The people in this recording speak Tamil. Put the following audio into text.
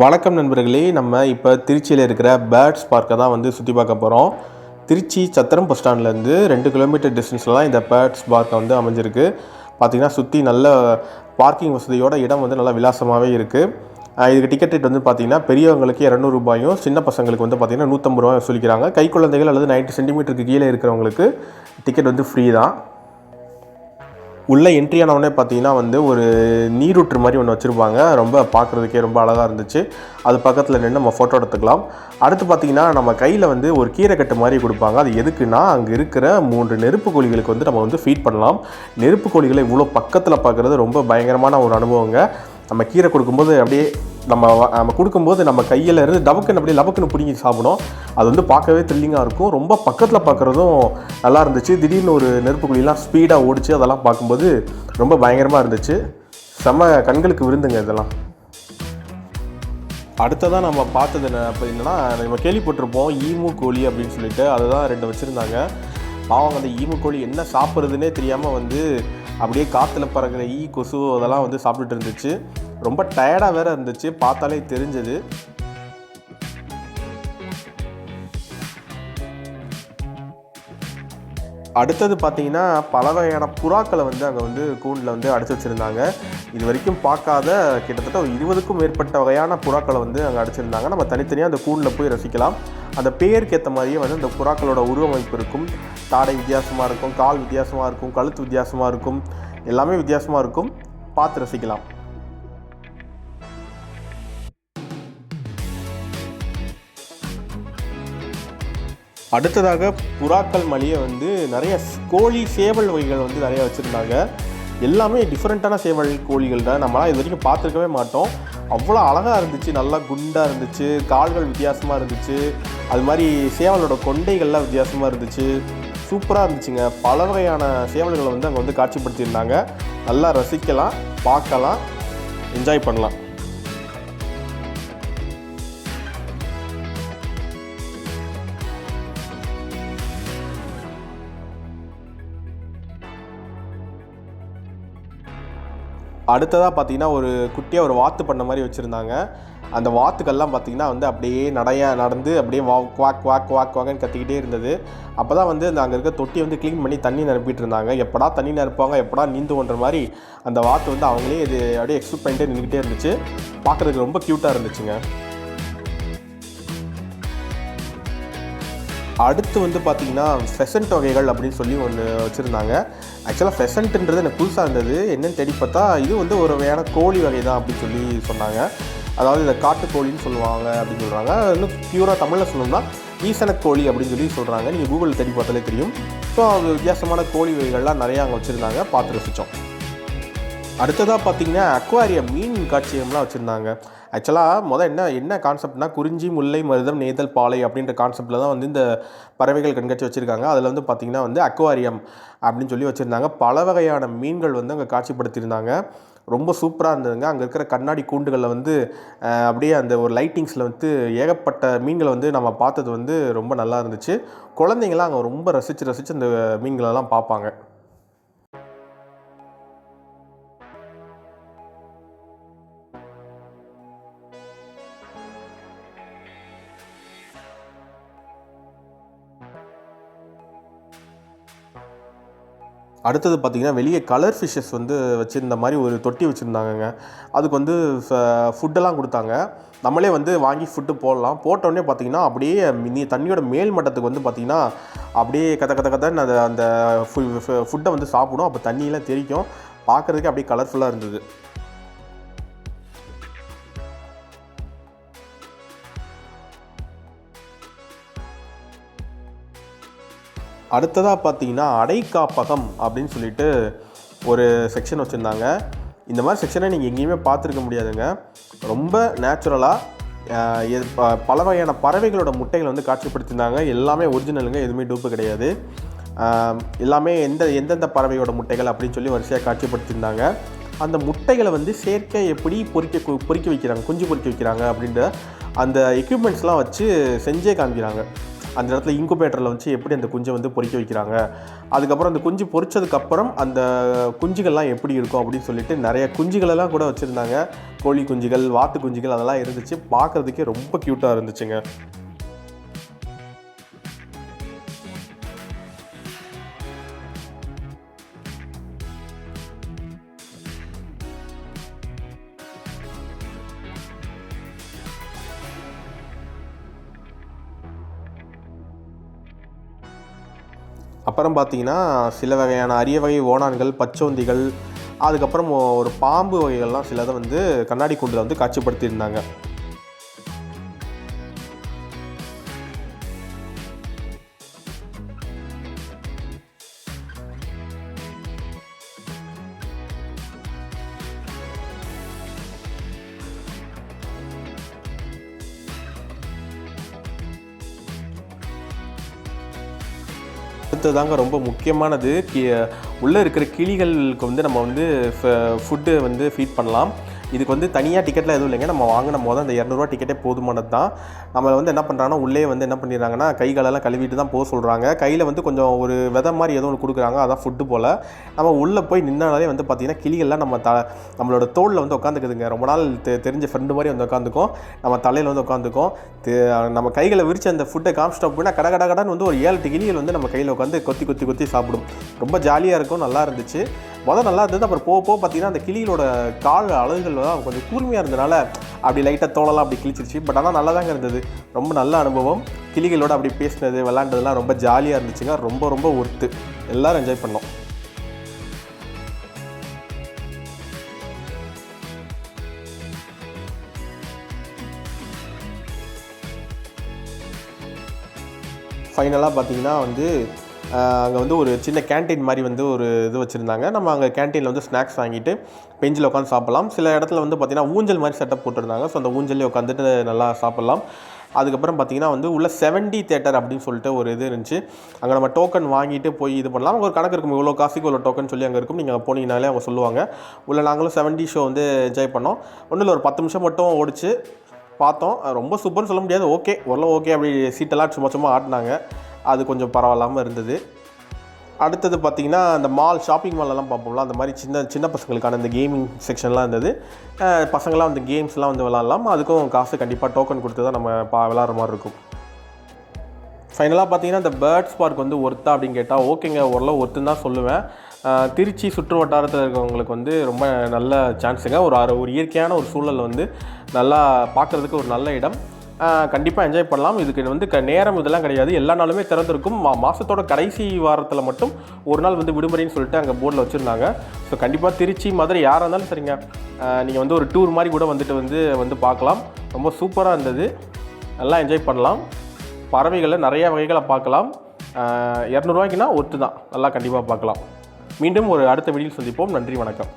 வணக்கம் நண்பர்களே. நம்ம இப்போ திருச்சியில் இருக்கிற பேர்ட்ஸ் பார்க்கை தான் வந்து சுற்றி பார்க்க போகிறோம். திருச்சி சத்திரம் பஸ் ஸ்டாண்ட்லேருந்து 2 கிலோமீட்டர் டிஸ்டன்ஸில் தான் இந்த பேர்ட்ஸ் பார்க்கை வந்து அமைஞ்சிருக்கு. பார்த்திங்கன்னா சுற்றி நல்ல பார்க்கிங் வசதியோட இடம் வந்து நல்லா விலாசமாகவே இருக்குது. இதுக்கு டிக்கெட் ரேட் வந்து பார்த்திங்கன்னா பெரியவங்களுக்கு 200 ரூபாயும், சின்ன பசங்களுக்கு வந்து பார்த்திங்கன்னா 150 ரூபாயும் சொல்லிக்கிறாங்க. கை குழந்தைகள் அல்லது 90 சென்டிமீட்டருக்கு கீழே இருக்கிறவங்களுக்கு டிக்கெட் வந்து ஃப்ரீ தான். உள்ளே என்ட்ரி ஆனவுடனே பார்த்தீங்கன்னா வந்து ஒரு நீரூற்று மாதிரி ஒன்று வச்சுருப்பாங்க. ரொம்ப பார்க்குறதுக்கே ரொம்ப அழகாக இருந்துச்சு. அது பக்கத்தில் நின்று நம்ம ஃபோட்டோ எடுத்துக்கலாம். அடுத்து பார்த்திங்கன்னா நம்ம கையில் வந்து ஒரு கீரைக்கட்டு மாதிரி கொடுப்பாங்க. அது எதுக்குன்னா அங்கே இருக்கிற 3 நெருப்பு கோழிகளுக்கு வந்து நம்ம வந்து ஃபீட் பண்ணலாம். நெருப்பு கோழிகளை இவ்வளோ பக்கத்தில் பார்க்குறது ரொம்ப பயங்கரமான ஒரு அனுபவங்க. நம்ம கீரை கொடுக்கும்போது அப்படியே நம்ம கொடுக்கும்போது நம்ம கையில் இருந்து டபக்குன்னு அப்படியே லபக்குன்னு பிடிங்கி சாப்பிடும். அது வந்து பார்க்கவே த்ரில்லிங்காக இருக்கும். ரொம்ப பக்கத்தில் பார்க்குறதும் நல்லா இருந்துச்சு. திடீர்னு ஒரு நெருப்பு குழியெல்லாம் ஸ்பீடாக ஓடிச்சு. அதெல்லாம் பார்க்கும்போது ரொம்ப பயங்கரமாக இருந்துச்சு. செம்ம கண்களுக்கு விருந்துங்க இதெல்லாம். அடுத்ததான் நம்ம பார்த்தது என்னன்னா, நம்ம கேள்விப்பட்டிருப்போம் ஈமு கோழி அப்படின்னு சொல்லிட்டு. அதுதான் 2 வச்சுருந்தாங்க. பாவம், அந்த ஈமு கோழி என்ன சாப்பிட்றதுனே தெரியாமல் வந்து அப்படியே காற்றுல பறக்கிற கொசு அதெல்லாம் வந்து சாப்பிட்டுட்டு இருந்துச்சு. ரொம்ப டயர்டாக வேறு இருந்துச்சு, பார்த்தாலே தெரிஞ்சது. அடுத்தது பார்த்திங்கன்னா பல வகையான புறாக்களை வந்து அங்கே வந்து கூண்டில் வந்து அடைச்சி வச்சுருந்தாங்க. இது வரைக்கும் பார்க்காத கிட்டத்தட்ட 20க்கும் மேற்பட்ட வகையான புறாக்களை வந்து அங்கே அடைச்சிருந்தாங்க. நம்ம தனித்தனியாக அந்த கூண்டில் போய் ரசிக்கலாம். அந்த பேருக்கு ஏற்ற மாதிரியே வந்து அந்த புறாக்களோட உருவமைப்பு இருக்கும். தாடை வித்தியாசமாக இருக்கும், கால் வித்தியாசமாக இருக்கும், கழுத்து வித்தியாசமாக இருக்கும், எல்லாமே வித்தியாசமாக இருக்கும். பார்த்து ரசிக்கலாம். அடுத்ததாக புறாக்கள் மளிகை வந்து நிறைய கோழி சேவல் வகைகள் வந்து நிறைய வச்சுருந்தாங்க. எல்லாமே டிஃப்ரெண்ட்டான சேவல் கோழிகள் தான். நம்மளாம் இது வரைக்கும் பார்த்துருக்கவே மாட்டோம். அவ்வளோ அழகாக இருந்துச்சு. நல்லா குண்டாக இருந்துச்சு, கால்கள் வித்தியாசமாக இருந்துச்சு. அது மாதிரி சேவலோட கொண்டைகள்லாம் வித்தியாசமாக இருந்துச்சு. சூப்பராக இருந்துச்சுங்க. பல வகையான சேவல்களை வந்து அங்கே வந்து காட்சிப்படுத்தியிருந்தாங்க. நல்லா ரசிக்கலாம், பார்க்கலாம், என்ஜாய் பண்ணலாம். அடுத்ததாக பார்த்திங்கன்னா ஒரு குட்டியாக ஒரு வாத்து பண்ண மாதிரி வச்சுருந்தாங்க. அந்த வாத்துக்கள்லாம் பார்த்திங்கன்னா வந்து அப்படியே நடந்து அப்படியே குவாக் குவாக் குவாக் குவாக்னு கத்திக்கிட்டே இருந்தது. அப்போ தான் வந்து அங்கே இருக்க தொட்டியை வந்து க்ளீன் பண்ணி தண்ணி நிரப்பிட்டு இருந்தாங்க. எப்படா தண்ணி நிரப்புவாங்க, எப்படா நீந்துன்ற மாதிரி அந்த வாத்து வந்து அவங்களே இது அப்படியே எக்ஸ்பெக்ட் பண்ணிட்டே நின்றுக்கிட்டே இருந்துச்சு. பார்க்குறதுக்கு ரொம்ப க்யூட்டாக இருந்துச்சுங்க. அடுத்து வந்து பார்த்திங்கன்னா ஃபெசன்ட் வகைகள் அப்படின்னு சொல்லி ஒன்று வச்சுருந்தாங்க. ஆக்சுவலாக ஃபெசன்ட்டுன்றது எனக்கு புதுசாக இருந்தது. என்னென்னு தேடி பார்த்தா இது வந்து ஒரு வகையான கோழி வகை தான் அப்படின்னு சொல்லி சொன்னாங்க. அதாவது இந்த காட்டுக்கோழின்னு சொல்லுவாங்க அப்படின்னு சொல்கிறாங்க. இன்னும் பியூராக தமிழில் சொல்லணும்னா ஈசனக்கோழி அப்படின்னு சொல்லி சொல்கிறாங்க. நீங்கள் கூகுளில் தேடி பார்த்தாலே தெரியும். ஸோ அது வித்தியாசமான கோழி வகைகள்லாம் நிறையா அங்கே வச்சுருந்தாங்க. பார்த்து ரசித்தோம். அடுத்ததாக பார்த்திங்கன்னா அக்வாரியம் மீன் காட்சியம்லாம் வச்சுருந்தாங்க. ஆக்சுவலாக என்ன கான்செப்ட்னா குறிஞ்சி, முல்லை, மருதம், நெய்தல், பாலை அப்படின்ற கான்செப்டில் தான் வந்து இந்த பறவைகள் கண்காட்சி வச்சுருக்காங்க. அதில் வந்து பார்த்திங்கன்னா வந்து அக்வாரியம் அப்படின்னு சொல்லி வச்சுருந்தாங்க. பல வகையான மீன்கள் வந்து அங்கே காட்சிப்படுத்தியிருந்தாங்க. ரொம்ப சூப்பராக இருந்ததுங்க. அங்கே இருக்கிற கண்ணாடி கூண்டுகளில் வந்து அப்படியே அந்த ஒரு லைட்டிங்ஸில் வந்து ஏகப்பட்ட மீன்களை வந்து நம்ம பார்த்தது வந்து ரொம்ப நல்லா இருந்துச்சு. குழந்தைங்களாம் அங்கே ரொம்ப ரசித்து அந்த மீன்களெல்லாம் பார்ப்பாங்க. அடுத்தது பார்த்திங்கன்னா வெளியே கலர் ஃபிஷ்ஷஸ் வந்து வச்சுருந்த மாதிரி ஒரு தொட்டி வச்சுருந்தாங்கங்க. அதுக்கு வந்து ஃபுட்டெல்லாம் கொடுத்தாங்க. நம்மளே வந்து வாங்கி ஃபுட்டு போடலாம். போட்டோடனே பார்த்திங்கன்னா அப்படியே தண்ணியோட மேல் மட்டத்துக்கு வந்து பார்த்திங்கன்னா அப்படியே கதன்னு அந்த ஃபுட்டை வந்து சாப்பிடும். அப்போ தண்ணியெல்லாம் தெரிக்கும். பார்க்குறதுக்கு அப்படியே கலர்ஃபுல்லாக இருந்தது. அடுத்ததாக பார்த்திங்கன்னா அடைக்காப்பகம் அப்படின்னு சொல்லிட்டு ஒரு செக்ஷன் வச்சுருந்தாங்க. இந்த மாதிரி செக்ஷனை நீங்கள் எங்கேயுமே பார்த்துருக்க முடியாதுங்க. ரொம்ப நேச்சுரலாக பல வகையான பறவைகளோட முட்டைகளை வந்து காட்சிப்படுத்தியிருந்தாங்க. எல்லாமே ஒரிஜினலுங்க, எதுவுமே டூப்பு கிடையாது. எல்லாமே எந்தெந்த பறவையோட முட்டைகள் அப்படின்னு சொல்லி வரிசையாக காட்சிப்படுத்தியிருந்தாங்க. அந்த முட்டைகளை வந்து செயற்கை எப்படி பொறிக்க வைக்கிறாங்க, குஞ்சு பொறிக்க வைக்கிறாங்க அப்படின்ற அந்த எக்யூப்மெண்ட்ஸ்லாம் வச்சு செஞ்சே காமிக்கிறாங்க. அந்த இடத்துல இன்குபேட்டரில் வச்சு எப்படி அந்த குஞ்சை வந்து பொறிக்க வைக்கிறாங்க, அதுக்கப்புறம் அந்த குஞ்சு பொறிச்சதுக்கப்புறம் அந்த குஞ்சுகள்லாம் எப்படி இருக்கும் அப்படின்னு சொல்லிட்டு நிறைய குஞ்சுகளெல்லாம் கூட வச்சுருந்தாங்க. கோழி குஞ்சுகள், வாத்து குஞ்சுகள் அதெல்லாம் இருந்துச்சு. பார்க்குறதுக்கே ரொம்ப க்யூட்டாக இருந்துச்சுங்க. அப்புறம் பார்த்தீங்கன்னா சில வகையான அரிய வகை ஓணான்கள், பச்சோந்திகள், அதுக்கப்புறம் ஒரு பாம்பு வகைகள்லாம் சிலதை வந்து கண்ணாடி கூண்டில் வந்து காட்சிப்படுத்தியிருந்தாங்க. அடுத்ததாங்க ரொம்ப முக்கியமானது, உள்ளே இருக்கிற கிளிகளுக்கு வந்து நம்ம வந்து ஃபுட்டு வந்து ஃபீட் பண்ணலாம். இதுக்கு வந்து தனியாக டிக்கெட்லாம் எதுவும் இல்லைங்க. நம்ம வாங்கின அந்த ₹200 டிக்கெட்டே போதுமானது தான். நம்மளை வந்து என்ன பண்ணுறாங்கன்னா, உள்ளே வந்து என்ன பண்ணிடுறாங்கன்னா, கைகளெல்லாம் கழுவிட்டு தான் போக சொல்கிறாங்க. கையில் வந்து கொஞ்சம் ஒரு விதை மாதிரி ஏதோ ஒன்று கொடுக்குறாங்க, அதான் ஃபுட்டு போல். நம்ம உள்ளே போய் நின்னாலே வந்து பார்த்திங்கன்னா கிளிகள்லாம் நம்மளோட தோளில் வந்து உட்காந்துக்குதுங்க. ரொம்ப நாள் தெரிஞ்ச ஃப்ரெண்டு மாதிரி வந்து உட்காந்துக்கும், நம்ம தலையில் வந்து உட்காந்துக்கும். நம்ம கைகளை விரித்து அந்த ஃபுட்டை காமிச்சிட்டோம் அப்படின்னா கடன்னு வந்து ஒரு 7-8 கிளிகள் வந்து நம்ம கையில் உட்காந்து கொத்தி சாப்பிடும். ரொம்ப ஜாலியாக இருக்கும், நல்லா இருந்துச்சு. நல்லா இருந்தது. அப்புறம் போக பார்த்திங்கன்னா அந்த கிளிகளோட கால் அழகுகள் தான் கொஞ்சம் கூர்மையாக இருந்தனால அப்படி லைட்டாக தோலெல்லாம் அப்படி கிழிச்சிருச்சு. பட் ஆனால் நல்லா தாங்க இருந்தது. ரொம்ப நல்ல அனுபவம். கிளிகளோட அப்படி பேசினது, விளாண்டதுலாம் ரொம்ப ஜாலியாக இருந்துச்சுங்க. ரொம்ப ஒர்த்து. எல்லோரும் என்ஜாய் பண்ணோம். ஃபைனலாக பார்த்திங்கன்னா வந்து அங்கே வந்து ஒரு சின்ன கேன்டீன் மாதிரி வந்து ஒரு இது வச்சுருந்தாங்க. நம்ம அங்கே கேன்டீனில் வந்து ஸ்நாக்ஸ் வாங்கிட்டு பெஞ்சில் உட்காந்து சாப்பிட்லாம். சில இடத்துல வந்து பார்த்திங்கன்னா ஊஞ்சல் மாதிரி செட்டப் போட்டிருந்தாங்க. ஸோ அந்த ஊஞ்சல்லே உட்காந்துட்டு நல்லா சாப்பிட்லாம். அதுக்கப்புறம் பார்த்திங்கன்னா வந்து உள்ள 70 தியேட்டர் அப்படின்னு சொல்லிட்டு ஒரு இது இருந்துச்சு. அங்கே நம்ம டோக்கன் வாங்கிட்டு போய் இது பண்ணலாம். அங்கே ஒரு கணக்கு இருக்கும், இவ்வளோ காசுக்கு இவ்வளோ டோக்கன் சொல்லி அங்கே இருக்கும். நீங்கள் போனீங்கனாலே அவங்க சொல்லுவாங்க. உள்ள நாங்களும் 70 ஷோ வந்து என்ஜாய் பண்ணோம். ஒன்றும் இல்லை, ஒரு 10 நிமிஷம் மட்டும் ஓடிச்சு பார்த்தோம். ரொம்ப சூப்பர்னு சொல்ல முடியாது, ஓகே ஓரளவு ஓகே. அப்படி சீட்டெல்லாம் சும்மா ஆட்டினாங்க, அது கொஞ்சம் பரவாயில்லாமல் இருந்தது. அடுத்தது பார்த்திங்கன்னா இந்த ஷாப்பிங் மாலெல்லாம் பார்ப்போம்ல, அந்த மாதிரி சின்ன பசங்களுக்கான இந்த கேமிங் செக்ஷன்லாம் இருந்தது. பசங்களாம் அந்த கேம்ஸ்லாம் வந்து விளாட்லாம். அதுக்கும் காசு கண்டிப்பாக டோக்கன் கொடுத்து தான் நம்ம விளாட்ற மாதிரி இருக்கும். ஃபைனலாக பார்த்திங்கன்னா இந்த பேர்ட்ஸ் பார்க் வந்து ஒர்த்தா அப்படின்னு கேட்டால் ஓகேங்க, ஓரளவு ஒர்த்துன்னு தான் சொல்லுவேன். திருச்சி சுற்று வட்டாரத்தில் இருக்கிறவங்களுக்கு வந்து ரொம்ப நல்ல சான்ஸுங்க. ஒரு இயற்கையான ஒரு சூழல் வந்து நல்லா பார்க்குறதுக்கு ஒரு நல்ல இடம். கண்டிப்பாக என்ஜாய் பண்ணலாம். இதுக்கு வந்து நேரம் இதெல்லாம் கிடையாது, எல்லா நாளுமே திறந்திருக்கும். மாதத்தோட கடைசி வாரத்தில் மட்டும் ஒரு நாள் வந்து விடுமுறைன்னு சொல்லிட்டு அங்கே போர்டில் வச்சுருந்தாங்க. ஸோ கண்டிப்பாக திருச்சி, மதுரை யாராக இருந்தாலும் சரிங்க, நீங்கள் வந்து ஒரு டூர் மாதிரி கூட வந்து பார்க்கலாம். ரொம்ப சூப்பராக இருந்தது, நல்லா என்ஜாய் பண்ணலாம். பறவைகளில் நிறைய வகைகளை பார்க்கலாம். ₹200க்குனா ஒத்து தான், நல்லா கண்டிப்பாக பார்க்கலாம். மீண்டும் ஒரு அடுத்த வீடியோவில் சந்திப்போம். நன்றி, வணக்கம்.